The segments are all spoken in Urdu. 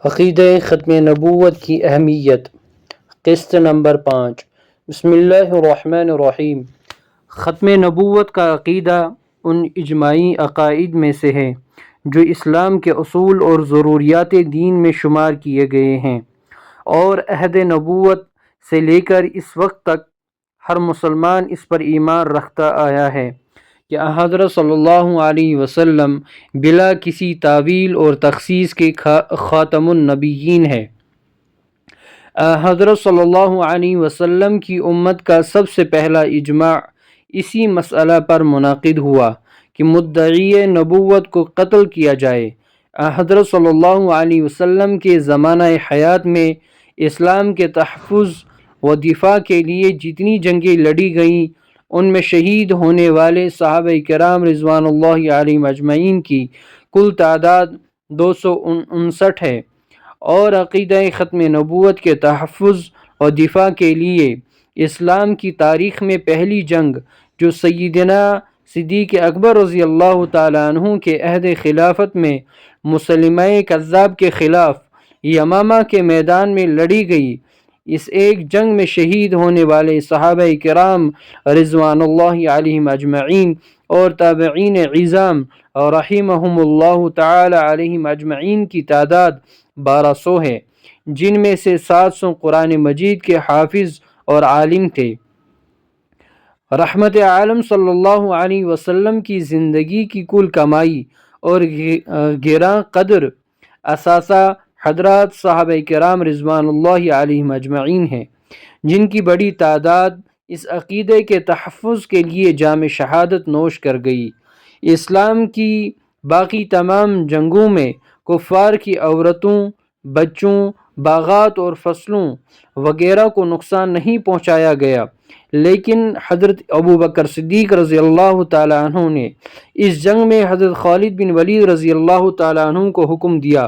عقیدہ ختم نبوت کی اہمیت، قسط نمبر 5۔ بسم اللہ الرحمن الرحیم۔ ختم نبوت کا عقیدہ ان اجماعی عقائد میں سے ہے جو اسلام کے اصول اور ضروریات دین میں شمار کیے گئے ہیں، اور عہد نبوت سے لے کر اس وقت تک ہر مسلمان اس پر ایمان رکھتا آیا ہے کہ حضرت صلی اللہ علیہ وسلم بلا کسی تعویل اور تخصیص کے خاتم النبیین ہے۔ حضرت صلی اللہ علیہ وسلم کی امت کا سب سے پہلا اجماع اسی مسئلہ پر منعقد ہوا کہ مدعی نبوت کو قتل کیا جائے۔ حضرت صلی اللہ علیہ وسلم کے زمانہ حیات میں اسلام کے تحفظ و دفاع کے لیے جتنی جنگیں لڑی گئیں، ان میں شہید ہونے والے صحابہ کرام رضوان اللہ علیہم اجمعین کی کل تعداد 259 ہے، اور عقیدہ ختم نبوت کے تحفظ و دفاع کے لیے اسلام کی تاریخ میں پہلی جنگ جو سیدنا صدیق اکبر رضی اللہ تعالیٰ عنہ کے عہد خلافت میں مسلمہ کذاب کے خلاف یمامہ کے میدان میں لڑی گئی، اس ایک جنگ میں شہید ہونے والے صحابہ کرام رضوان اللہ علیہم اجمعین اور تابعین عظام رحمہم اللہ تعالی علیہم اجمعین کی تعداد 1200 ہے، جن میں سے 700 قرآن مجید کے حافظ اور عالم تھے۔ رحمت عالم صلی اللہ علیہ وسلم کی زندگی کی کل کمائی اور گراں قدر اثاثہ حضرات صحابہ کرام رضوان اللہ علیہم اجمعین ہیں، جن کی بڑی تعداد اس عقیدے کے تحفظ کے لیے جام شہادت نوش کر گئی۔ اسلام کی باقی تمام جنگوں میں کفار کی عورتوں، بچوں، باغات اور فصلوں وغیرہ کو نقصان نہیں پہنچایا گیا، لیکن حضرت ابوبکر صدیق رضی اللہ تعالیٰ عنہ نے اس جنگ میں حضرت خالد بن ولید رضی اللہ تعالیٰ عنہ کو حکم دیا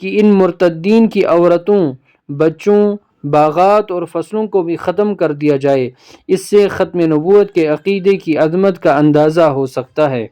کہ ان مرتدین کی عورتوں، بچوں، باغات اور فصلوں کو بھی ختم کر دیا جائے۔ اس سے ختم نبوت کے عقیدے کی عظمت کا اندازہ ہو سکتا ہے۔